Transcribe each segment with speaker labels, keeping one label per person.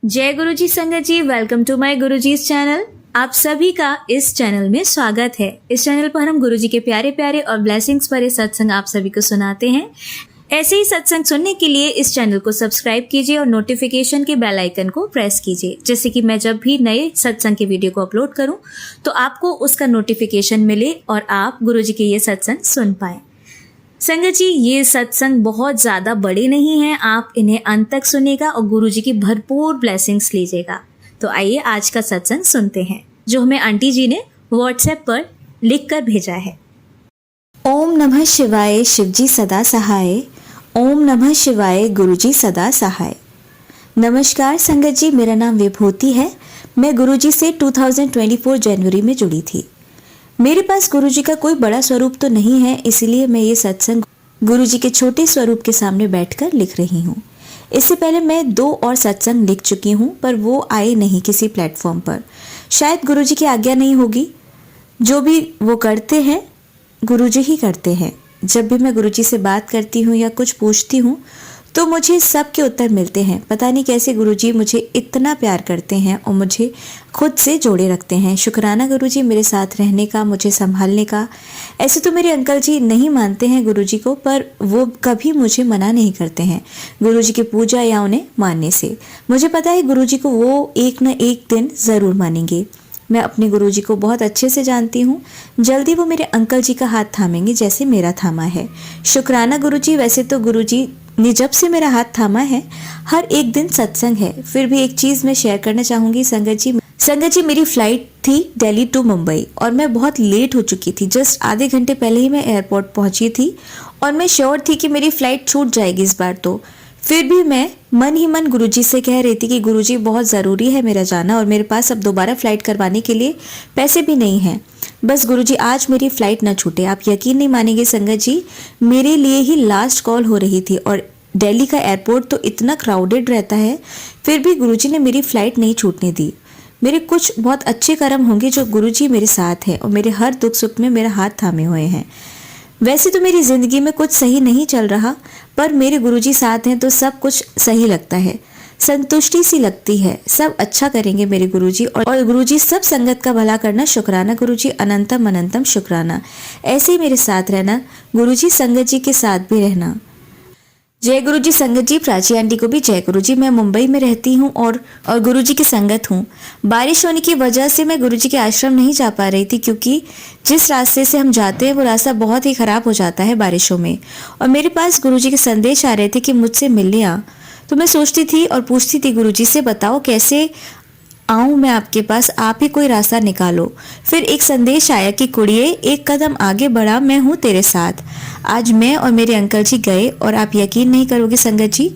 Speaker 1: जय गुरु जी संगत जी, वेलकम टू माय गुरुजी's चैनल। आप सभी का इस चैनल में स्वागत है। इस चैनल पर हम गुरु जी के प्यारे प्यारे और ब्लेसिंग्स भरे सत्संग आप सभी को सुनाते हैं। ऐसे ही सत्संग सुनने के लिए इस चैनल को सब्सक्राइब कीजिए और नोटिफिकेशन के बेल आइकन को प्रेस कीजिए, जिससे कि मैं जब भी नए सत्संग के वीडियो को अपलोड करूं तो आपको उसका नोटिफिकेशन मिले और आप गुरु जी के ये सत्संग सुन पाए। संगत जी, ये सत्संग बहुत ज़्यादा बड़े नहीं हैं, आप इन्हें अंत तक सुनेगा और गुरु जी की भरपूर ब्लेसिंग्स लीजिएगा। तो आइए आज का सत्संग सुनते हैं, जो हमें आंटी जी ने व्हाट्सएप पर लिख कर भेजा है।
Speaker 2: ओम नमः शिवाय, शिवजी सदा सहाय। ओम नमः शिवाय, गुरुजी सदा सहाय। नमस्कार संगत जी, मेरा नाम विभूति है। मैं गुरुजी से 2024 जनवरी में जुड़ी थी। मेरे पास गुरुजी का कोई बड़ा स्वरूप तो नहीं है, इसलिए मैं ये सत्संग गुरुजी के छोटे स्वरूप के सामने बैठकर लिख रही हूँ। इससे पहले मैं 2 और सत्संग लिख चुकी हूँ, पर वो आए नहीं किसी प्लेटफॉर्म पर। शायद गुरुजी की आज्ञा नहीं होगी। जो भी वो करते हैं गुरुजी ही करते हैं। जब भी मैं गुरुजी से बात करती हूँ या कुछ पूछती हूँ तो मुझे सबके उत्तर मिलते हैं। पता नहीं कैसे गुरुजी मुझे इतना प्यार करते हैं और मुझे खुद से जोड़े रखते हैं। शुक्राना गुरुजी मेरे साथ रहने का, मुझे संभालने का। ऐसे तो मेरे अंकल जी नहीं मानते हैं गुरुजी को, पर वो कभी मुझे मना नहीं करते हैं गुरुजी की पूजा या उन्हें मानने से। मुझे पता है गुरुजी को वो एक न एक दिन ज़रूर मानेंगे। मैं अपने गुरुजी को बहुत अच्छे से जानती हूँ। जल्दी वो मेरे अंकल जी का हाथ थामेंगे जैसे मेरा थामा है। शुक्राना गुरुजी। वैसे तो गुरुजी ने जब से मेरा हाथ थामा है हर एक दिन सत्संग है। फिर भी एक चीज़ मैं शेयर करना चाहूँगी संगत जी, मेरी फ़्लाइट थी दिल्ली टू मुंबई और मैं बहुत लेट हो चुकी थी। जस्ट आधे घंटे पहले ही मैं एयरपोर्ट पहुँची थी और मैं श्योर थी कि मेरी फ़्लाइट छूट जाएगी इस बार तो। फिर भी मैं मन ही मन गुरुजी से कह रही थी कि गुरुजी बहुत ज़रूरी है मेरा जाना और मेरे पास अब दोबारा फ़्लाइट करवाने के लिए पैसे भी नहीं हैं। बस गुरुजी आज मेरी फ़्लाइट ना छूटे। आप यकीन नहीं मानेंगे संगत जी, मेरे लिए ही लास्ट कॉल हो रही थी और दिल्ली का एयरपोर्ट तो इतना क्राउडेड रहता है, फिर भी गुरुजी ने मेरी फ़्लाइट नहीं छूटने दी। मेरे कुछ बहुत अच्छे कर्म होंगे जो गुरुजी मेरे साथ हैं और मेरे हर दुख सुख में मेरा हाथ थामे हुए हैं। वैसे तो मेरी ज़िंदगी में कुछ सही नहीं चल रहा, पर मेरे गुरुजी साथ हैं तो सब कुछ सही लगता है, संतुष्टि सी लगती है। सब अच्छा करेंगे मेरे गुरुजी और गुरुजी सब संगत का भला करना। शुक्राना गुरुजी, अनंतम अनंतम शुक्राना। ऐसे ही मेरे साथ रहना गुरुजी, संगत जी के साथ भी रहना। जय गुरुजी संगत जी। प्राची आंटी को भी जय गुरुजी। मैं मुंबई में रहती हूँ और गुरुजी की संगत हूँ। बारिश होने की वजह से मैं गुरुजी के आश्रम नहीं जा पा रही थी, क्योंकि जिस रास्ते से हम जाते हैं वो रास्ता बहुत ही ख़राब हो जाता है बारिशों में। और मेरे पास गुरुजी के संदेश आ रहे थे कि मुझसे मिलने आ। तो मैं सोचती थी और पूछती थी गुरुजी से, बताओ कैसे आऊँ मैं आपके पास, आप ही कोई रास्ता निकालो। फिर एक संदेश आया कि कुड़िए एक कदम आगे बढ़ा, मैं हूँ तेरे साथ। आज मैं और मेरे अंकल जी गए और आप यकीन नहीं करोगे संगत जी,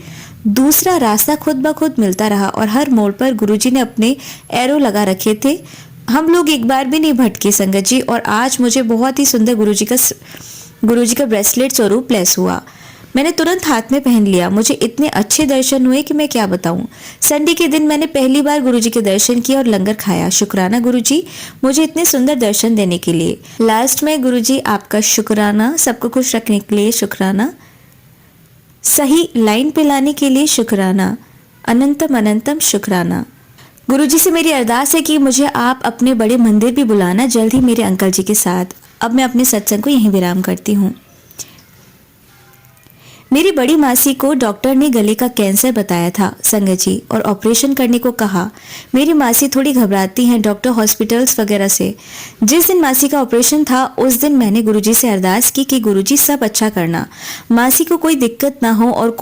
Speaker 2: दूसरा रास्ता खुद ब खुद मिलता रहा और हर मोड़ पर गुरुजी ने अपने एरो लगा रखे थे। हम लोग एक बार भी नहीं भटके संगत जी। और आज मुझे बहुत ही सुंदर गुरुजी का ब्रेसलेट स्वरूप ब्लेस हुआ। मैंने तुरंत हाथ में पहन लिया। मुझे इतने अच्छे दर्शन हुए कि मैं क्या बताऊं। संडे के दिन मैंने पहली बार गुरुजी के दर्शन किए और लंगर खाया। शुक्राना गुरुजी, मुझे इतने सुंदर दर्शन देने के लिए। लास्ट में गुरुजी आपका शुक्राना, सबको खुश रखने के लिए शुक्राना, सही लाइन पे लाने के लिए शुक्राना, अनंतम अनंतम शुक्राना। गुरुजी से मेरी अरदास है कि मुझे आप अपने बड़े मंदिर भी बुलाना जल्द ही मेरे अंकल जी के साथ। अब मैं अपने सत्संग को यहीं विराम करती हूँ। मेरी बड़ी मासी को डॉक्टर ने गले का कैंसर बताया था संगत जी और ऑपरेशन करने को कहा। मेरी मासी थोड़ी घबराती हैं डॉक्टर हॉस्पिटल्स वगैरह से। जिस दिन मासी का ऑपरेशन था उस दिन मैंने गुरुजी से अरदास की कि गुरुजी सब अच्छा करना, मासी को कोई दिक्कत ना हो और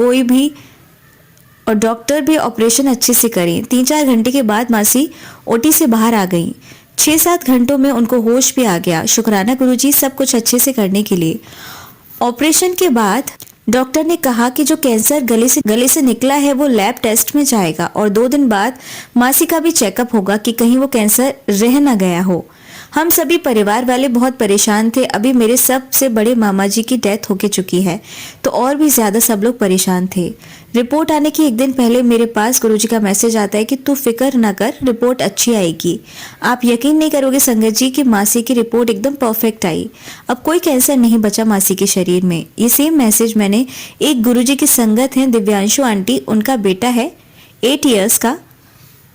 Speaker 2: डॉक्टर भी ऑपरेशन अच्छे से करें। 3-4 घंटे के बाद मासी ओटी से बाहर आ गई। 6-7 घंटों में उनको होश भी आ गया। शुक्राना गुरुजी सब कुछ अच्छे से करने के लिए। ऑपरेशन के बाद डॉक्टर ने कहा कि जो कैंसर गले से निकला है वो लैब टेस्ट में जाएगा और 2 दिन बाद मासी का भी चेकअप होगा कि कहीं वो कैंसर रह ना गया हो। हम सभी परिवार वाले बहुत परेशान थे। अभी मेरे सबसे बड़े मामा जी की डेथ होके चुकी है तो और भी ज्यादा सब लोग परेशान थे। रिपोर्ट आने के एक दिन पहले मेरे पास गुरुजी का मैसेज आता है कि तू फिक्र ना कर, रिपोर्ट अच्छी आएगी। आप यकीन नहीं करोगे संगत जी कि मासी की रिपोर्ट एकदम परफेक्ट आई। अब कोई कैंसर नहीं बचा मासी के शरीर में। ये सेम मैसेज मैंने एक गुरुजी की संगत हैं दिव्यांशु आंटी, उनका बेटा है 8 इयर्स का,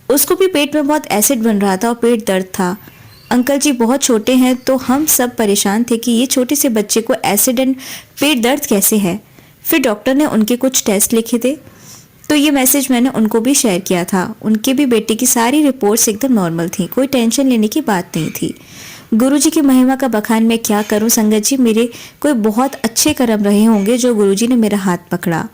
Speaker 2: उसको भी पेट में बहुत एसिड बन रहा था और पेट दर्द था। अंकल जी बहुत छोटे हैं तो हम सब परेशान थे कि ये छोटे से बच्चे को एसिड एंड पेट दर्द कैसे है। फिर डॉक्टर ने उनके कुछ टेस्ट लिखे थे, तो ये मैसेज मैंने उनको भी शेयर किया था। उनके भी बेटे की सारी रिपोर्ट्स एकदम नॉर्मल थी, कोई टेंशन लेने की बात नहीं थी। गुरुजी की महिमा का बखान मैं क्या करूं संगत जी, मेरे कोई बहुत अच्छे कर्म रहे होंगे जो गुरुजी ने मेरा हाथ पकड़ा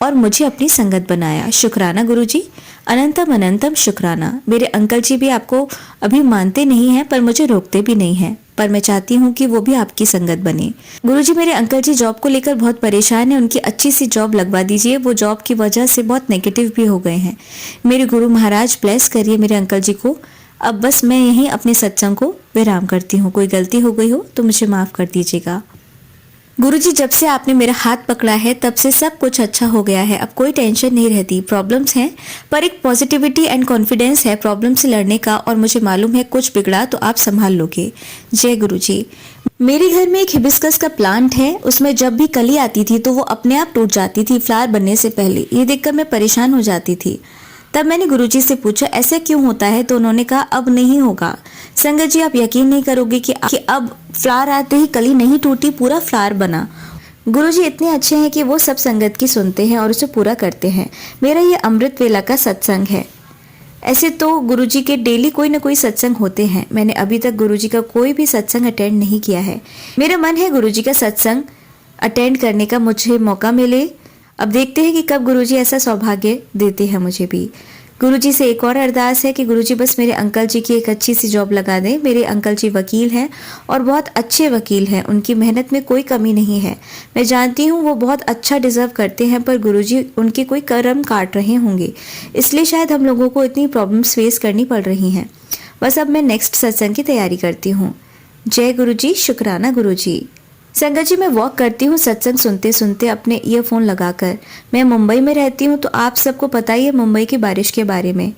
Speaker 2: और मुझे अपनी संगत बनाया। शुक्राना गुरुजी, अनंतम अनंतम शुक्राना। मेरे अंकल जी भी आपको अभी मानते नहीं हैं पर मुझे रोकते भी नहीं हैं, पर मैं चाहती हूँ कि वो भी आपकी संगत बने। गुरुजी, मेरे अंकल जी जॉब को लेकर बहुत परेशान हैं, उनकी अच्छी सी जॉब लगवा दीजिए। वो जॉब की वजह से बहुत नेगेटिव भी हो गए हैं। मेरे गुरु महाराज ब्लेस करिए मेरे अंकल जी को। अब बस मैं यहीं अपने सत्संग को विराम करती हूँ। कोई गलती हो गई हो तो मुझे माफ कर दीजिएगा। गुरुजी, जब से आपने मेरा हाथ पकड़ा है तब से सब कुछ अच्छा हो गया है। अब कोई टेंशन नहीं रहती। प्रॉब्लम्स हैं पर एक पॉजिटिविटी एंड कॉन्फिडेंस है प्रॉब्लम से लड़ने का, और मुझे मालूम है कुछ बिगड़ा तो आप संभाल लोगे। जय गुरुजी। मेरे घर में एक हिबिस्कस का प्लांट है, उसमें जब भी कली आती थी तो वो अपने आप टूट जाती थी फ्लावर बनने से पहले। ये देखकर मैं परेशान हो जाती थी। तब मैंने गुरुजी से पूछा ऐसा क्यों होता है, तो उन्होंने कहा अब नहीं होगा। संगत जी, आप यकीन नहीं करोगे कि अब फ्लावर आते ही कली नहीं टूटी, पूरा फ्लावर बना। गुरुजी इतने अच्छे हैं कि वो सब संगत की सुनते हैं और उसे पूरा करते हैं। मेरा ये अमृत वेला का सत्संग है। ऐसे तो गुरुजी के डेली कोई ना कोई सत्संग होते हैं, मैंने अभी तक गुरुजी का कोई भी सत्संग अटेंड नहीं किया है। मेरा मन है गुरुजी का सत्संग अटेंड करने का मुझे मौका मिले। अब देखते हैं कि कब गुरुजी ऐसा सौभाग्य देते हैं मुझे भी। गुरुजी से एक और अरदास है कि गुरुजी बस मेरे अंकल जी की एक अच्छी सी जॉब लगा दें। मेरे अंकल जी वकील हैं और बहुत अच्छे वकील हैं, उनकी मेहनत में कोई कमी नहीं है। मैं जानती हूँ वो बहुत अच्छा डिजर्व करते हैं, पर गुरुजी उनके कोई कर्म काट रहे होंगे, इसलिए शायद हम लोगों को इतनी प्रॉब्लम्स फेस करनी पड़ रही हैं। बस अब मैं नेक्स्ट सत्संग की तैयारी करती हूँ। जय गुरुजी, शुक्राना गुरुजी। संगत जी, मैं वॉक करती हूँ सत्संग सुनते सुनते अपने ईयरफोन लगाकर। मैं मुंबई में रहती हूँ तो आप सबको पता ही है मुंबई की बारिश के बारे में।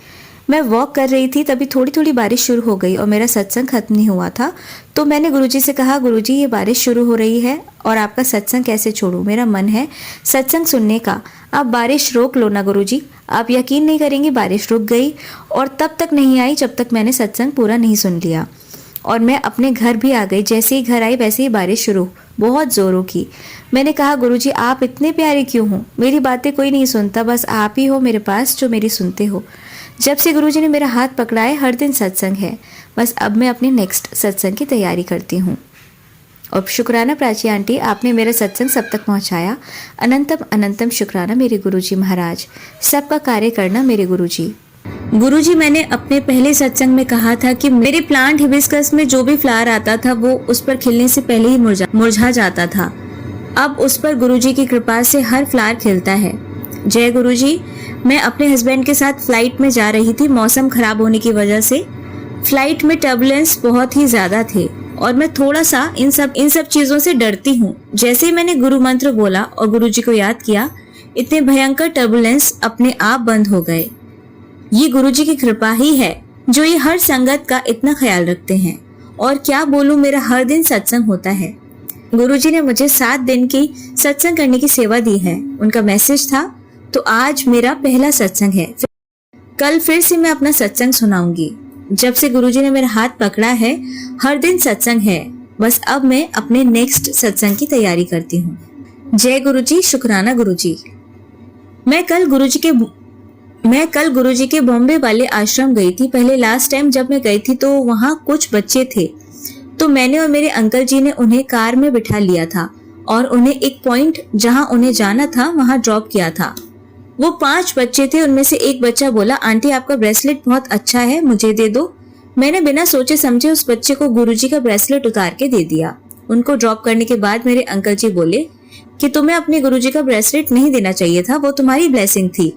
Speaker 2: मैं वॉक कर रही थी तभी थोड़ी थोड़ी बारिश शुरू हो गई और मेरा सत्संग खत्म नहीं हुआ था। तो मैंने गुरुजी से कहा गुरुजी ये बारिश शुरू हो रही है और आपका सत्संग कैसे छोड़ूं, मेरा मन है सत्संग सुनने का, आप बारिश रोक लो ना गुरुजी। आप यकीन नहीं करेंगे, बारिश रुक गई और तब तक नहीं आई जब तक मैंने सत्संग पूरा नहीं सुन लिया। और मैं अपने घर भी आ गई। जैसे ही घर आई वैसे ही बारिश शुरू, बहुत जोरों की। मैंने कहा गुरुजी आप इतने प्यारे क्यों हो, मेरी बातें कोई नहीं सुनता, बस आप ही हो मेरे पास जो मेरी सुनते हो। जब से गुरुजी ने मेरा हाथ पकड़ा है हर दिन सत्संग है। बस अब मैं अपने नेक्स्ट सत्संग की तैयारी करती हूँ। और शुक्राना प्राची आंटी, आपने मेरा सत्संग सब तक पहुँचाया। अनंतम अनंतम शुक्राना मेरे गुरुजी महाराज, सबका कार्य करना मेरे गुरुजी। गुरुजी, मैंने अपने पहले सत्संग में कहा था कि मेरे प्लांट हिबिस्कस में जो भी फ्लावर आता था वो उस पर खिलने से पहले ही मुरझा जाता था। अब उस पर गुरुजी की कृपा से हर फ्लावर खिलता है। जय गुरुजी। मैं अपने हस्बैंड के साथ फ्लाइट में जा रही थी। मौसम खराब होने की वजह से फ्लाइट में टर्बुलेंस बहुत ही ज्यादा थे और मैं थोड़ा सा इन सब चीजों से डरती हूँ। जैसे ही मैंने गुरु मंत्र बोला और गुरुजी को याद किया, इतने भयंकर टर्बुलेंस अपने आप बंद हो गए। ये गुरुजी की कृपा ही है जो ये हर संगत का इतना ख्याल रखते हैं। और क्या बोलूं, मेरा हर दिन सत्संग होता है। गुरुजी ने मुझे 7 दिन की सत्संग करने की सेवा दी है। उनका मैसेज था, तो आज मेरा पहला सत्संग है। कल फिर से मैं अपना सत्संग सुनाऊंगी। जब से गुरुजी ने मेरा हाथ पकड़ा है हर दिन सत्संग है। बस अब मैं अपने नेक्स्ट सत्संग की तैयारी करती हूँ। जय गुरुजी, शुक्राना गुरुजी। मैं कल गुरुजी के बॉम्बे वाले आश्रम गई थी। पहले लास्ट टाइम जब मैं गई थी तो वहाँ कुछ बच्चे थे, तो मैंने और मेरे अंकल जी ने उन्हें कार में बिठा लिया था और उन्हें एक पॉइंट जहाँ उन्हें जाना था वहाँ ड्रॉप किया था। वो 5 बच्चे थे। उनमें से एक बच्चा बोला, आंटी आपका ब्रेसलेट बहुत अच्छा है, मुझे दे दो। मैंने बिना सोचे समझे उस बच्चे को गुरुजी का ब्रेसलेट उतार के दे दिया। उनको ड्रॉप करने के बाद मेरे अंकल जी बोले कि तुम्हें अपने गुरुजी का ब्रेसलेट नहीं देना चाहिए था, वो तुम्हारी ब्लेसिंग थी।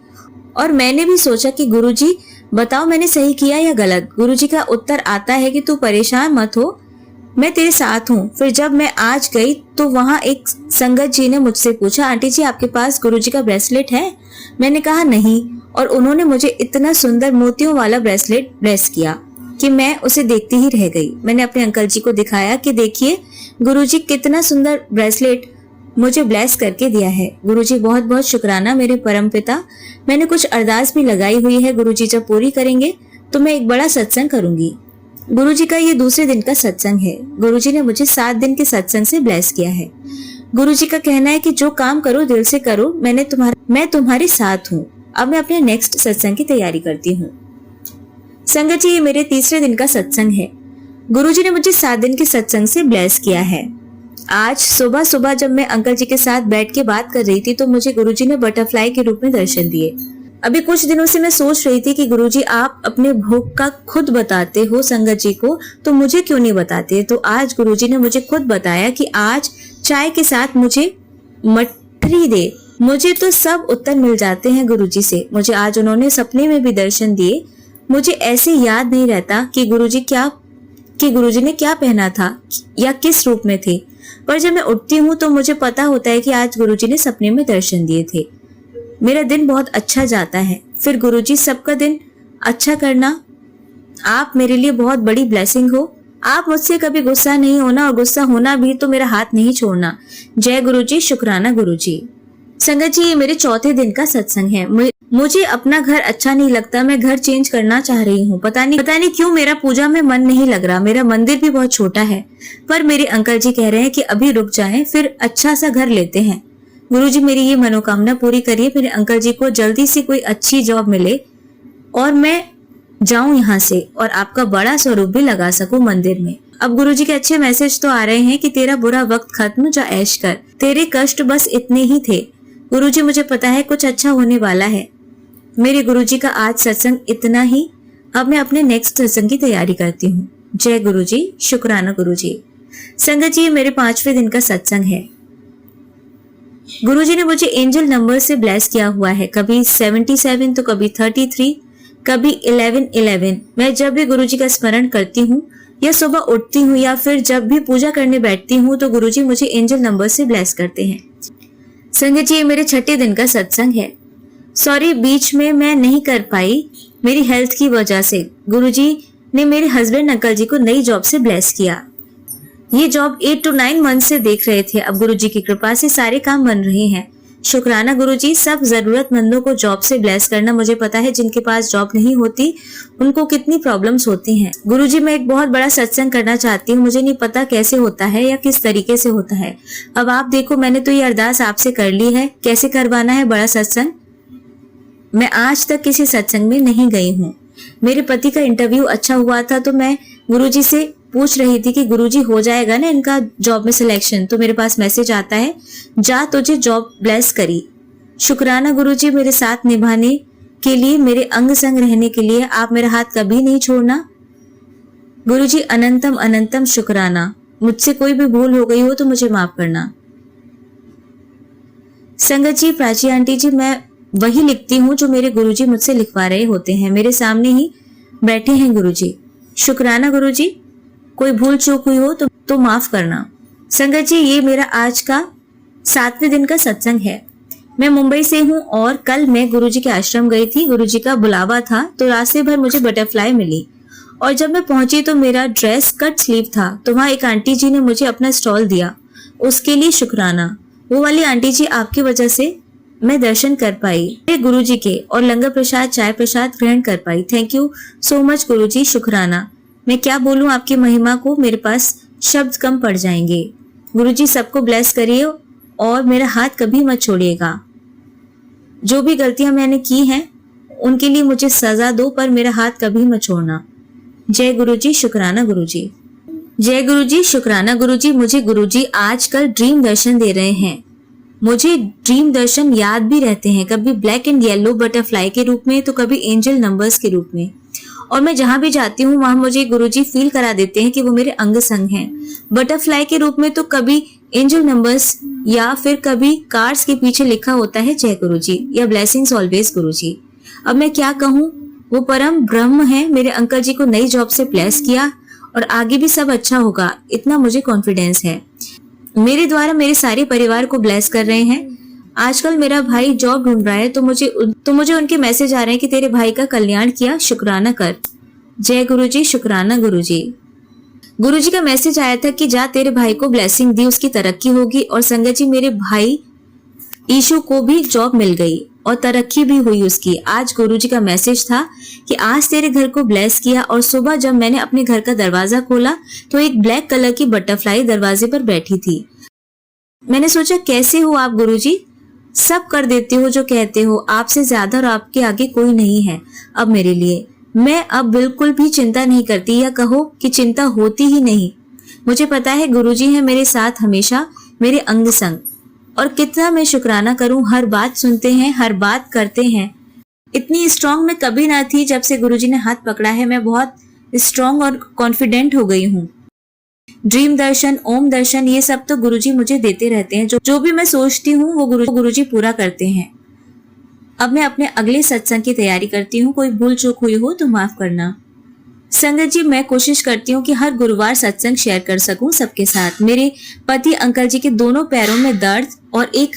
Speaker 2: और मैंने भी सोचा कि गुरुजी बताओ मैंने सही किया या गलत। गुरुजी का उत्तर आता है कि तू परेशान मत हो, मैं तेरे साथ हूँ। फिर जब मैं आज गई तो वहाँ एक संगत जी ने मुझसे पूछा, आंटी जी आपके पास गुरुजी का ब्रेसलेट है? मैंने कहा नहीं, और उन्होंने मुझे इतना सुंदर मोतियों वाला ब्रेसलेट ब्लेस किया कि मैं उसे देखती ही रह गई। मैंने अपने अंकल जी को दिखाया कि देखिए गुरुजी कितना सुंदर ब्रेसलेट
Speaker 1: मुझे ब्लेस करके दिया है। गुरुजी बहुत बहुत शुक्राना मेरे परम पिता। मैंने कुछ अरदास भी लगाई हुई है, गुरुजी जब पूरी करेंगे तो मैं एक बड़ा सत्संग करूंगी। गुरुजी का ये दूसरे दिन का सत्संग है। गुरुजी ने मुझे 7 दिन के सत्संग से ब्लेस किया है। गुरुजी का कहना है कि जो काम करो दिल से करो, मैं तुम्हारे साथ हूँ। अब मैं अपने नेक्स्ट सत्संग की तैयारी करती हूँ। संगत जी, ये मेरे तीसरे दिन का सत्संग है। गुरुजी ने मुझे 7 दिन के सत्संग से ब्लेस किया है। आज सुबह सुबह जब मैं अंकल जी के साथ बैठ के बात कर रही थी तो मुझे गुरुजी ने बटरफ्लाई के रूप में दर्शन दिए। अभी कुछ दिनों से मैं सोच रही थी कि गुरुजी आप अपने भोग का खुद बताते हो संगत जी को, तो मुझे क्यों नहीं बताते। तो आज गुरुजी ने मुझे खुद बताया कि आज चाय के साथ मुझे मठरी दे। मुझे तो सब उत्तर मिल जाते हैं गुरुजी से। मुझे आज उन्होंने सपने में भी दर्शन दिए। मुझे ऐसे याद नहीं रहता कि गुरुजी ने क्या पहना था या किस रूप में थे, पर जब मैं उठती हूँ तो मुझे पता होता है कि आज गुरुजी ने सपने में दर्शन दिए थे। मेरा दिन बहुत अच्छा जाता है। फिर गुरुजी सबका दिन अच्छा करना, आप मेरे लिए बहुत बड़ी ब्लेसिंग हो। आप मुझसे कभी गुस्सा नहीं होना और गुस्सा होना भी तो मेरा हाथ नहीं छोड़ना। जय गुरुजी, शुक्राना गुरुजी। संगत जी, ये मेरे चौथे दिन का सत्संग है। मुझे अपना घर अच्छा नहीं लगता। मैं घर चेंज करना चाह रही हूँ। पता नहीं क्यों मेरा पूजा में मन नहीं लग रहा। मेरा मंदिर भी बहुत छोटा है, पर मेरे अंकल जी कह रहे हैं कि अभी रुक जाएं, फिर अच्छा सा घर लेते हैं। गुरुजी मेरी ये मनोकामना पूरी करिए। मेरे अंकल जी को जल्दी से कोई अच्छी जॉब मिले और मैं जाऊं यहाँ से और आपका बड़ा स्वरूप भी लगा सकूं मंदिर में। अब गुरुजी के अच्छे मैसेज तो आ रहे हैं कि तेरा बुरा वक्त खत्म, जा ऐश कर, तेरे कष्ट बस इतने ही थे। गुरुजी मुझे पता है कुछ अच्छा होने वाला है। मेरे गुरुजी का आज सत्संग इतना ही। अब मैं अपने नेक्स्ट सत्संग की तैयारी करती हूँ। जय गुरुजी, शुक्राना गुरुजी। संगत जी, मेरे 5वें दिन का सत्संग है। गुरुजी ने मुझे एंजल नंबर से ब्लेस किया हुआ है। कभी 77 तो कभी 33, कभी 1111। मैं जब भी गुरुजी का स्मरण करती हूँ या सुबह उठती हूँ या फिर जब भी पूजा करने बैठती हूँ तो गुरुजी मुझे एंजल नंबर से ब्लेस करते हैं। संगत जी, ये मेरे 6ठे दिन का सत्संग है। सॉरी, बीच में मैं नहीं कर पाई मेरी हेल्थ की वजह से। गुरुजी ने मेरे हस्बैंड अंकल जी को नई जॉब से ब्लेस किया। ये जॉब 8 to 9 मंथ से देख रहे थे। अब गुरुजी की कृपा से सारे काम बन रहे हैं। शुक्राना गुरुजी। सब जरूरतमंदों को जॉब से ब्लेस करना। मुझे पता है जिनके पास जॉब नहीं होती उनको कितनी प्रॉब्लम्स होती हैं। गुरुजी, मैं एक बहुत बड़ा सत्संग करना चाहती हूँ। मुझे नहीं पता कैसे होता है या किस तरीके से होता है। अब आप देखो, मैंने तो ये अरदास आपसे कर ली है। कैसे करवाना है बड़ा सत्संग, मैं आज तक किसी सत्संग में नहीं गई हूँ। मेरे पति का इंटरव्यू अच्छा हुआ था तो मैं गुरुजी से पूछ रही थी कि गुरुजी हो जाएगा ना इनका जॉब में सिलेक्शन। तो मेरे पास मैसेज आता है, जा तुझे जॉब ब्लेस करी। शुक्राना गुरुजी, मेरे साथ निभाने के लिए, मेरे अंग संग रहने के लिए। आप मेरा हाथ कभी नहीं छोड़ना। गुरुजी अनंतम अनंतम शुक्राना। मुझसे कोई भी भूल हो गई हो तो मुझे माफ करना। संगत जी, प्राची आंटी जी, मैं वही लिखती हूँ जो मेरे गुरुजी मुझसे लिखवा रहे होते हैं। मेरे सामने ही बैठे हैं गुरुजी। शुक्राना गुरुजी। कोई भूल चूक हुई हो तो माफ करना। संगत जी, ये मेरा आज का 7वें दिन का सत्संग है। मैं मुंबई से हूँ और कल मैं गुरुजी के आश्रम गई थी। गुरुजी का बुलावा था तो रास्ते भर मुझे बटरफ्लाई मिली और जब मैं पहुंची तो मेरा ड्रेस कट स्लीव था। तो वहाँ एक आंटी जी ने मुझे अपना स्टॉल दिया, उसके लिए शुक्राना। वो वाली आंटी जी, आपकी वजह से मैं दर्शन कर पाई मेरे गुरुजी के और लंगर प्रसाद, चाय प्रसाद ग्रहण कर पाई। थैंक यू सो मच गुरुजी, शुक्राना। मैं क्या बोलूं आपकी महिमा को, मेरे पास शब्द कम पड़ जाएंगे। गुरुजी सबको ब्लेस करिए और मेरा हाथ कभी मत छोड़िएगा। जो भी गलतियां मैंने की हैं उनके लिए मुझे सजा दो, पर मेरा हाथ कभी मत छोड़ना। जय गुरुजी, शुक्राना गुरुजी। जय गुरुजी, शुक्राना गुरुजी। मुझे गुरुजी आजकल ड्रीम दर्शन दे रहे हैं। मुझे ड्रीम दर्शन याद भी रहते हैं, कभी ब्लैक एंड येलो बटरफ्लाई के रूप में तो कभी एंजल नंबर्स के रूप में। और मैं जहां भी जाती हूँ वहां मुझे गुरुजी फील करा देते हैं कि वो मेरे अंग संग हैं। बटरफ्लाई के रूप में तो कभी एंजल नंबर्स या फिर कभी कार्ड्स के पीछे लिखा होता है जय गुरुजी या ब्लेसिंग्स ऑलवेज गुरुजी। अब मैं क्या कहूँ, वो परम ब्रह्म है। मेरे अंकल जी को नई जॉब से ब्लेस किया और आगे भी सब अच्छा होगा, इतना मुझे कॉन्फिडेंस है। मेरे द्वारा मेरे सारे परिवार को ब्लेस कर रहे हैं। आजकल मेरा भाई जॉब ढूंढ रहा है तो मुझे उनके मैसेज आ रहे हैं कि तेरे भाई का कल्याण किया, शुक्राना कर। जय गुरुजी, शुक्राना गुरुजी। गुरुजी का मैसेज आया था कि जा तेरे भाई को ब्लेसिंग दी, उसकी तरक्की होगी। और संगत जी मेरे भाई ईशु को भी जॉब मिल गई और तरक्की भी हुई उसकी। आज गुरुजी का मैसेज था कि आज तेरे घर को ब्लेस किया। और सुबह जब मैंने अपने घर का दरवाजा खोला तो एक ब्लैक कलर की बटरफ्लाई दरवाजे पर बैठी थी। मैंने सोचा कैसे हो आप गुरुजी, सब कर देते हो जो कहते हो, आपसे ज्यादा और आपके आगे कोई नहीं है अब मेरे लिए। मैं अब बिल्कुल भी चिंता नहीं करती, या कहो कि चिंता होती ही नहीं। मुझे पता है गुरुजी हैं मेरे साथ हमेशा, मेरे अंग संग। और कितना मैं शुक्राना करूं, हर बात सुनते हैं, हर बात करते हैं। इतनी स्ट्रांग मैं कभी ना थी, जब से गुरुजी ने हाथ पकड़ा है मैं बहुत स्ट्रांग और कॉन्फिडेंट हो गई हूँ। ड्रीम दर्शन, ओम दर्शन, ये सब तो गुरुजी मुझे देते रहते हैं। जो भी मैं सोचती हूँ वो गुरुजी पूरा करते हैं। अब मैं अपने अगले सत्संग की तैयारी करती हूँ। कोई भूल चूक हुई हो तो माफ करना। संगत जी मैं कोशिश करती हूँ कि हर गुरुवार सत्संग शेयर कर सकूं सबके साथ। मेरे पति अंकल जी के दोनों पैरों में दर्द और एक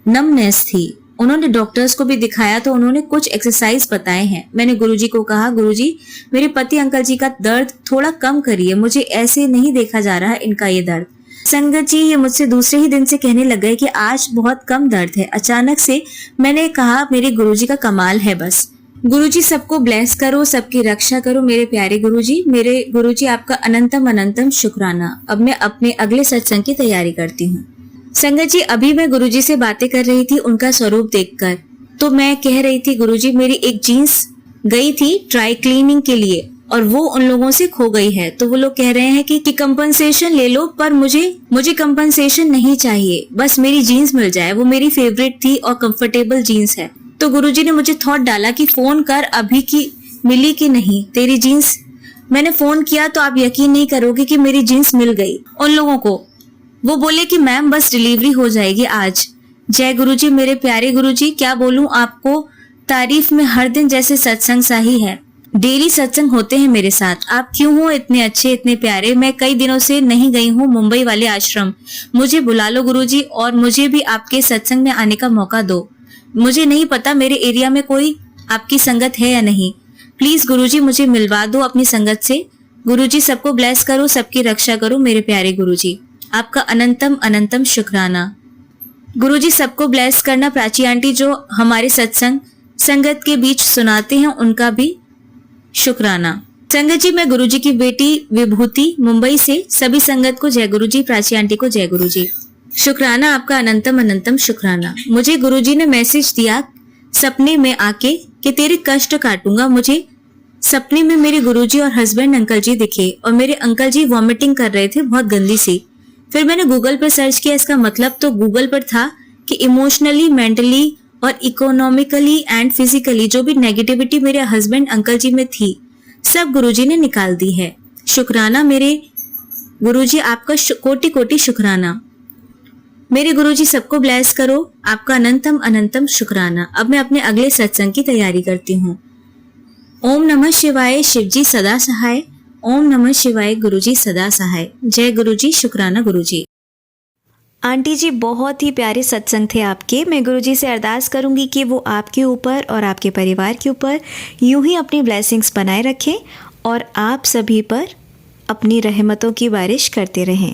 Speaker 1: नमनेस थी। उन्होंने डॉक्टर्स को भी दिखाया तो उन्होंने कुछ एक्सरसाइज बताए हैं। मैंने गुरुजी को कहा, गुरुजी मेरे पति अंकल जी का दर्द थोड़ा कम करिए, मुझे ऐसे नहीं देखा जा रहा है इनका ये दर्द। संगत जी ये मुझसे दूसरे ही दिन से कहने लग गए कि आज बहुत कम दर्द है। अचानक से मैंने कहा मेरे गुरुजी का कमाल है बस। गुरुजी सबको ब्लेस करो, सबकी रक्षा करो मेरे प्यारे गुरुजी। मेरे गुरुजी आपका अनंतम अनंतम शुक्राना। अब मैं अपने अगले सत्संग की तैयारी करती हूँ। संगत जी अभी मैं गुरुजी से बातें कर रही थी उनका स्वरूप देखकर। तो मैं कह रही थी गुरुजी मेरी एक जीन्स गई थी ड्राई क्लीनिंग के लिए और वो उन लोगों से खो गई है। तो वो लोग कह रहे हैं कि कंपनसेशन ले लो, पर मुझे कंपनसेशन नहीं चाहिए, बस मेरी जीन्स मिल जाए। वो मेरी फेवरेट थी और कंफर्टेबल जीन्स है। तो गुरुजी ने मुझे थॉट डाला कि फोन कर अभी की मिली कि नहीं तेरी जीन्स। मैंने फोन किया तो आप यकीन नहीं करोगे कि मेरी जीन्स मिल गई उन लोगों को। वो बोले कि मैम बस डिलीवरी हो जाएगी आज। जय गुरुजी मेरे प्यारे गुरुजी, क्या बोलूं आपको, तारीफ में हर दिन जैसे सत्संग सा ही है। डेली सत्संग होते हैं मेरे साथ। आप क्यों हो इतने अच्छे, इतने प्यारे। मैं कई दिनों से नहीं गई हूँ मुंबई वाले आश्रम, मुझे बुला लो गुरुजी और मुझे भी आपके सत्संग में आने का मौका दो। मुझे नहीं पता मेरे एरिया में कोई आपकी संगत है या नहीं। प्लीज गुरुजी मुझे मिलवा दो अपनी संगत से। गुरुजी सबको ब्लेस करो, सबकी रक्षा करो मेरे प्यारे गुरुजी। आपका अनंतम अनंतम शुक्राना। गुरुजी सबको ब्लेस करना। प्राची आंटी जो हमारे सत्संग संगत के बीच सुनाते हैं उनका भी शुक्राना। संगत जी मैं गुरुजी की बेटी विभूति मुंबई से सभी संगत को जय गुरुजी, प्राची आंटी को जय गुरुजी। शुक्राना आपका अनंतम अनंतम शुक्राना। मुझे गुरुजी ने मैसेज दिया सपने में आके कि तेरे कष्ट काटूंगा। मुझे सपने में मेरे गुरुजी और हस्बैंड अंकल जी दिखे और मेरे अंकल जी वॉमिटिंग कर रहे थे बहुत गंदी सी। फिर मैंने गूगल पर सर्च किया इसका मतलब, तो गूगल पर था कि इमोशनली, मेंटली और इकोनॉमिकली एंड फिजिकली जो भी नेगेटिविटी मेरे हस्बैंड अंकल जी में थी सब गुरुजी ने निकाल दी है। शुक्राना मेरे गुरुजी, आपका कोटि कोटि शुक्राना। मेरे गुरुजी सबको ब्लेस करो, आपका अनंतम अनंतम शुक्राना। अब मैं अपने अगले सत्संग की तैयारी करती हूँ। ओम नमः शिवाय, शिवजी सदा सहाय। ओम नमः शिवाय, गुरुजी सदा सहाय। जय गुरुजी, शुक्राना गुरुजी।
Speaker 2: आंटी जी बहुत ही प्यारे सत्संग थे आपके। मैं गुरुजी से अरदास करूंगी कि वो आपके ऊपर और आपके परिवार के ऊपर यूं ही अपनी ब्लेसिंग्स बनाए रखें और आप सभी पर अपनी रहमतों की बारिश करते रहें।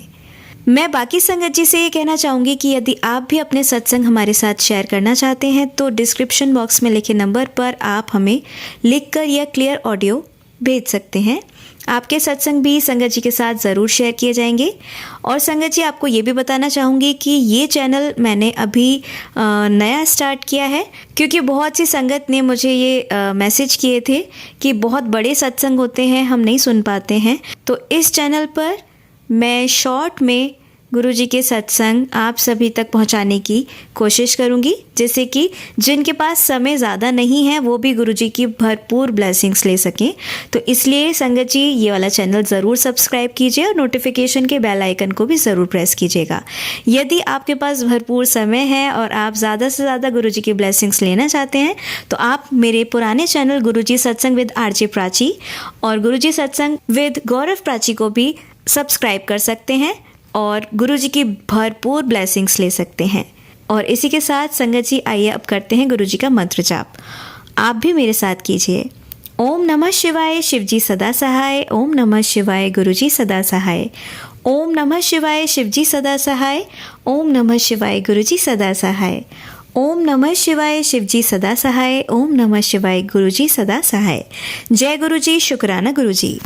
Speaker 2: मैं बाकी संगत जी से ये कहना चाहूँगी कि यदि आप भी अपने सत्संग हमारे साथ शेयर करना चाहते हैं तो डिस्क्रिप्शन बॉक्स में लिखे नंबर पर आप हमें लिखकर या क्लियर ऑडियो भेज सकते हैं। आपके सत्संग भी संगत जी के साथ ज़रूर शेयर किए जाएंगे। और संगत जी आपको ये भी बताना चाहूँगी कि ये चैनल मैंने अभी नया स्टार्ट किया है, क्योंकि बहुत सी संगत ने मुझे ये मैसेज किए थे कि बहुत बड़े सत्संग होते हैं, हम नहीं सुन पाते हैं। तो इस चैनल पर मैं शॉर्ट में गुरुजी के सत्संग आप सभी तक पहुंचाने की कोशिश करूंगी, जिससे कि जिनके पास समय ज़्यादा नहीं है वो भी गुरुजी की भरपूर ब्लेसिंग्स ले सकें। तो इसलिए संगत जी ये वाला चैनल ज़रूर सब्सक्राइब कीजिए और नोटिफिकेशन के बेल आइकन को भी ज़रूर प्रेस कीजिएगा। यदि आपके पास भरपूर समय है और आप ज़्यादा से ज़्यादा गुरुजी की ब्लेसिंग्स लेना चाहते हैं तो आप मेरे पुराने चैनल गुरुजी सत्संग विद आरजे प्राची और गुरुजी सत्संग विद गौरव प्राची को भी सब्सक्राइब कर सकते हैं और गुरुजी की भरपूर ब्लेसिंग्स ले सकते हैं। और इसी के साथ संगत जी आइए अब करते हैं गुरुजी का मंत्र जाप। आप भी मेरे साथ कीजिए। ओम नमः शिवाय शिवजी सदा सहाय। ओम नमः शिवाय गुरुजी सदा सहाय। ओम नमः शिवाय शिवजी सदा सहाय। ओम नमः शिवाय गुरुजी सदा सहाय। ओम नमः शिवाय शिवजी सदा सहाय। ओम नमः शिवाय गुरुजी सदा सहाय। जय गुरुजी, शुक्राना गुरुजी।